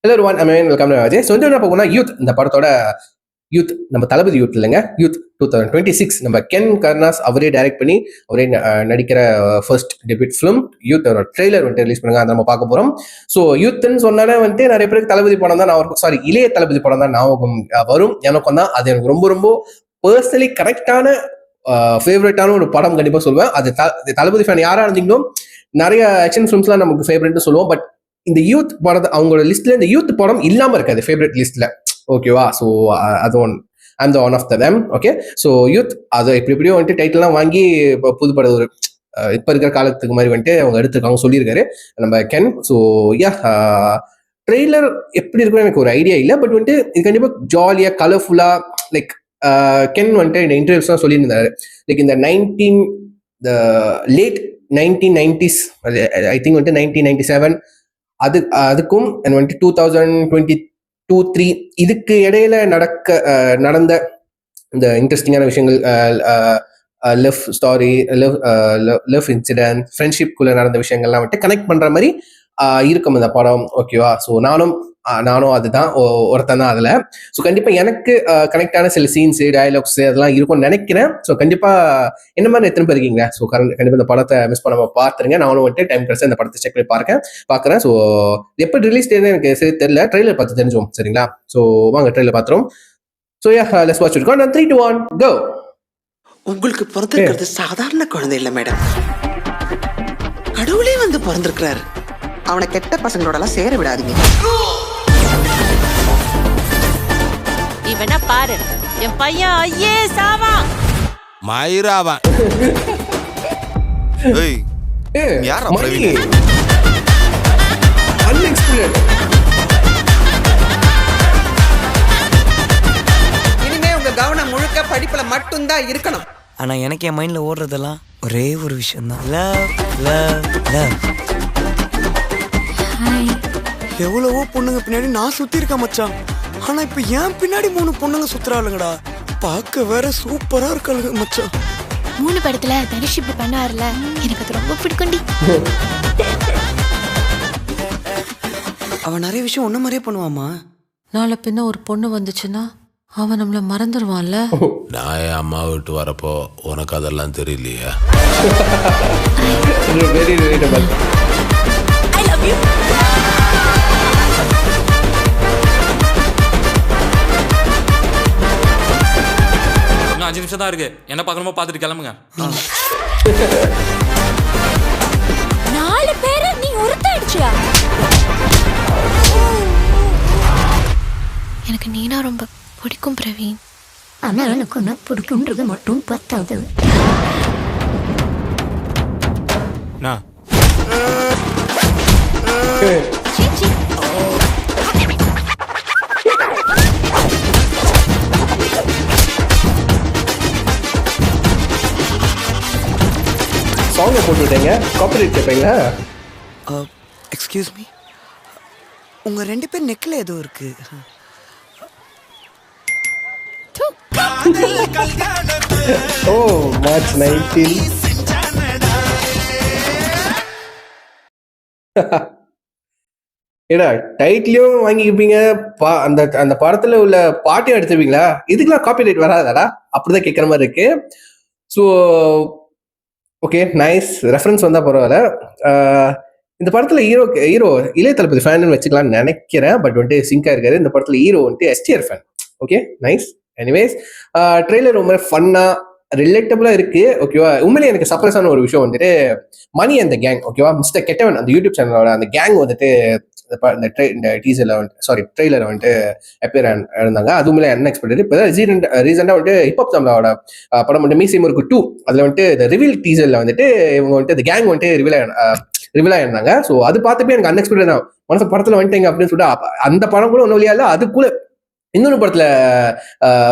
Hello one amen welcome to Ajay. So வந்து என்ன பார்க்கணும்னா யூத், இந்த படத்தோட யூத் நம்ம தளபதி யூத் இல்லைங்க, யூத் 2026 நம்ம கென் கர்னாஸ் அவரே டைரக்ட் பண்ணி அவரே நடிக்கிற first debut film youth trailer வந்துட்டு ரிலீஸ் பண்ணுங்க. அதை நம்ம பார்க்க போகிறோம். ஸோ யூத்ன்னு சொன்னாலே வந்துட்டு நிறைய பேருக்கு தளபதி படம் தான் நான் இளைய தளபதி படம் தான் ஞாபகம் வரும். எனக்கும் தான் அது எனக்கு ரொம்ப ரொம்ப பர்சனலி கரெக்டான ஃபேவரட்டான ஒரு படம் கண்டிப்பாக சொல்லுவேன். அது தளபதி ஃபேன் யாராக இருந்தீங்களும் நிறைய ஆக்ஷன் ஃபிலிம்ஸ்லாம் நமக்கு ஃபேவரட்னு சொல்லுவோம். பட் இந்த யூத் படம் அவங்களோட லிஸ்ட்ல இந்த யூத் படம் இல்லாம இருக்காது ஃபேவரட் லிஸ்ட்ல. ஓகேவா? ஸோ அது one of them. Okay, so youth அது எப்படியோ வந்துட்டு டைட்டில்லாம் வாங்கி புது படம் ஒரு இப்ப இருக்கிற காலத்துக்கு மாதிரி வந்துட்டு அவங்க எடுத்துருக்காங்க சொல்லியிருக்காரு நம்ம கென். ஸோ யா, ட்ரெய்லர் எப்படி இருக்குன்னு எனக்கு ஒரு ஐடியா இல்லை. பட் வந்துட்டு இது கண்டிப்பா ஜாலியா கலர்ஃபுல்லா லைக் கென் வந்துட்டு இந்த இன்டர்வியூஸ் தான் சொல்லியிருந்தாரு. லைக் இந்த லேட் 1990s ஐ திங்க் வந்துட்டு 1997 அதுக்கும் வந்துட்டு 2022-23 இதுக்கு இடையில நடந்த இந்த இன்ட்ரெஸ்டிங்கான விஷயங்கள், லவ் ஸ்டாரி, லவ் இன்சிடென்ட், ஃப்ரெண்ட்ஷிப்குள்ள நடந்த விஷயங்கள்லாம் வந்துட்டு கனெக்ட் பண்ற மாதிரி இருக்கும் இந்த படம். ஓகேவா? ஸோ நானும் அதுதான் ஒருத்தன் தான் அதுல. ஸோ கண்டிப்பா எனக்கு கனெக்டான சில சீன்ஸ், டயலாக்ஸ் அதெல்லாம் இருக்கும்னு நினைக்கிறேன். ஸோ கண்டிப்பா என்ன மாதிரி எத்தனை பேர் இருக்கீங்க? ஸோ கண்டிப்பா இந்த படத்தை மிஸ் பண்ணாம பார்த்துருங்க. நானும் வந்துட்டு டைம் கிடைச்சா இந்த படத்தை செக் பண்ணி பார்க்குறேன். ஸோ எப்போ ரிலீஸ் டேட் எனக்கு சரி தெரியல, ட்ரெய்லர் பார்த்து தெரிஞ்சோம். சரிங்களா? ஸோ வாங்க ட்ரெய்லர் பார்த்துரும். So yeah, let's watch it. 3 2 1 go. உங்களுக்கு பிறந்திருக்கிறது சாதாரண குழந்தை இல்ல மேடம், கடவுளே வந்து பிறந்திருக்கிறாரு. அவனை கெட்ட பசங்களோட எல்லாம் சேர விடாதீங்க. இவனா பாரு, என் பையன் ஐயே சாவா மயிராவா. ஏய் யாரா பிரவீன்? அன்எக்ஸ்பெக்டட். இனிமே உங்க கவனம் முழுக்க படிப்புல மட்டும்தான் இருக்கணும். ஆனா எனக்கு என் மைண்ட்ல ஓடுறதெல்லாம் ஒரே ஒரு விஷயம் தான், லவ் லவ் லவ். எவ்வளவோ பொண்ணுங்க பின்னாடி நான் சுத்தி இருக்கேன் மச்சான். ஆனா இப்ப ஏன் பின்னாடி 3 பொண்ணுங்க சுத்துறாளுங்கடா. பார்க்க வேற சூப்பரா இருக்காளுங்க மச்சான். 3 படத்துல தனுஷிப் பண்ணாருல, எனக்கு அது ரொம்ப பிடிக்கும்டி. அவன் நிறைய விஷயம் ஒன்ன மாதிரியே பண்ணுவாமா. நாளை பின்ன ஒரு பொண்ணு வந்துச்சுன்னா அவன் நம்மள மறந்துடுவான்ல. நான் என் அம்மா விட்டு வரப்போ உனக்கு அதெல்லாம் தெரியலையா? Very relatable. I love you. இன்னும் 5 நிமிஷம் தான் இருக்கு. என்ன பார்க்கணுமோ பார்த்துட்டு கிளம்புங்க. 4 பேரை நீ ஒருத்தடிச்சியா? எனக்கு நீனா ரொம்ப பிடிக்கும் பிரவீன். ஆனா எனக்கு என்ன பிடிக்கும்ன்றது மட்டும் பத்தாது. சாங்க போட்டுவிட்டீங்க, காப்பிரைட் கேட்பீங்களா? எக்ஸ்கியூஸ் மீ, உங்க 2 பேர் நெக்ல ஏதோ இருக்கு. ஓ, மார்ச் 19. ஏடா டைட்டிலையும் வாங்கிப்பீங்க, அந்த படத்துல உள்ள பாட்டையும் எடுத்துப்பீங்களா? இதுக்கெல்லாம் காப்பிரைட் வராதாடா? அப்படிதான் கேட்குற மாதிரி இருக்கு. ஸோ ஓகே, நைஸ் ரெஃபரன்ஸ் வந்தால் பரவாயில்ல. இந்த படத்தில் ஹீரோ இளைய தளபதி ஃபேன் வச்சுக்கலாம்னு நினைக்கிறேன். பட் வந்துட்டு சிங்காக இருக்காரு. இந்த படத்தில் ஹீரோ வந்துட்டு STR fan. Okay, nice. Anyways, trailer ரொம்ப ஃபன்னாக ரிலேட்டபிளாக இருக்குது. ஓகேவா? உண்மையிலே எனக்கு சர்ப்ரைஸான ஒரு விஷயம் வந்துட்டு மணி அந்த கேங், ஓகேவா, மிஸ்டர் கெட்டவன் அந்த யூடியூப் சேனலோட அந்த கேங் வந்துட்டு இந்த டீசர்ல வந்துட்டு ட்ரெய்லர் வந்துட்டு அப்பியர் இருந்தாங்க. அதுவுமே அன்எக்ஸ்பெக்டட். இப்போ ரீசெண்டாக வந்துட்டு ஹிப்ஹாப் தமிழோட படம் வந்துட்டு மீசியம் இருக்கு 2, அதில் வந்துட்டு இந்த ரிவீல் டீசர்ல வந்துட்டு இவங்க வந்துட்டு இந்த கேங் வந்துட்டு ரிவீல் ஆயிருந்தாங்க. ஸோ அது பார்த்துப்பே எனக்கு அன்எக்ஸ்பெக்டட் தான். மனசு படத்தில் வந்துட்டேங்க அப்படின்னு சொல்லிட்டு அந்த படம் கூட ஒன்றும் இல்லையா இல்லை, அதுக்குள்ள இன்னொரு படத்துல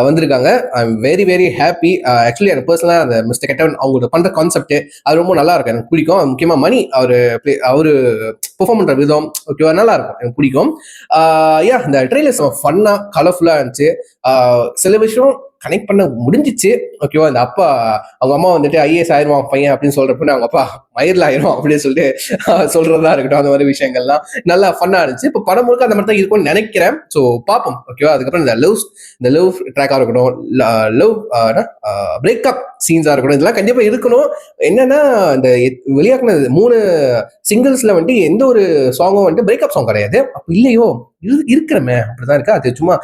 வந்திருக்காங்க. I am very very happy. Actually எனக்கு பர்சனலாக அந்த மிஸ்டர் கெட்டவன் அவங்களோட பண்ற கான்செப்ட் அது ரொம்ப நல்லா இருக்கும், எனக்கு பிடிக்கும். முக்கியமா மணி அவரு பெர்ஃபார்ம் பண்ற விதம் ஓகேவா நல்லா இருக்கும், எனக்கு பிடிக்கும். யா, இந்த ட்ரெய்லர்ஸ் ஃபன்னா கலர்ஃபுல்லா இருந்துச்சு. சில விஷயம் கனெக்ட் பண்ண முடிஞ்சிச்சு. ஓகேவா? இந்த அவங்க அம்மா வந்துட்டு ஐஏஎஸ் ஆயிடுவான் பையன் அப்படின்னு சொல்றப்ப அவங்க அப்பா மயிரில் ஆயிரும் அப்படின்னு சொல்லிட்டு சொல்றதா இருக்கட்டும், அந்த மாதிரி விஷயங்கள்லாம் நல்லா ஃபன்னா இருந்துச்சு. இப்போ படம் முழுக்க அந்த மாதிரி தான் இருக்கும்னு நினைக்கிறேன். ஸோ பார்ப்போம், ஓகேவா. அதுக்கப்புறம் இந்த லவ் ட்ராக்காக இருக்கட்டும், லவ் பிரேக்கப் சீன்ஸாக இருக்கட்டும், இதெல்லாம் கண்டிப்பாக இருக்கணும். என்னன்னா இந்த வெளியாக்குன 3 சிங்கிள்ஸ்ல வந்துட்டு எந்த ஒரு சாங்கும் வந்துட்டு பிரேக்கப் சாங் கிடையாது. அப்போ இல்லையோ இருக்கிறமே அப்படிதான் இருக்கு. அது சும்மா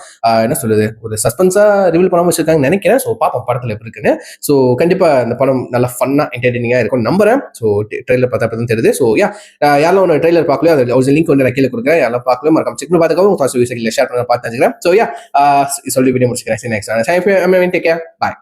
என்ன சொல்லுது, ஒரு சஸ்பென்ஸா ரிவீல் பண்ணாம வச்சிருக்காங்கன்னு நினைக்கிறேன். ஸோ பார்ப்போம் படத்துல எப்படி இருக்குன்னு. ஸோ கண்டிப்பா இந்த படம் நல்லா ஃபன்னா என்டர்டெய்னிங்கா இருக்கும் நம்புறேன். ஸோ ட்ரெயிலர் பார்த்தா அப்படி தான் தெரியுது. ஸோ யாரெல்லாம் ஒன்று ட்ரெயிலர் பார்க்கலையோ அது ஒரு லிங்க் வந்து நான் கீழே கொடுக்குறேன். யாரெல்லாம் பார்க்கல மறக்காம செக் பண்ணி பார்த்துக்கோ. ஷேர் பண்ண பார்த்து வச்சுக்கிறேன். ஸோ சொல்லி வீடியோ முடிச்சுக்கிறேன். Next take care. பாய்.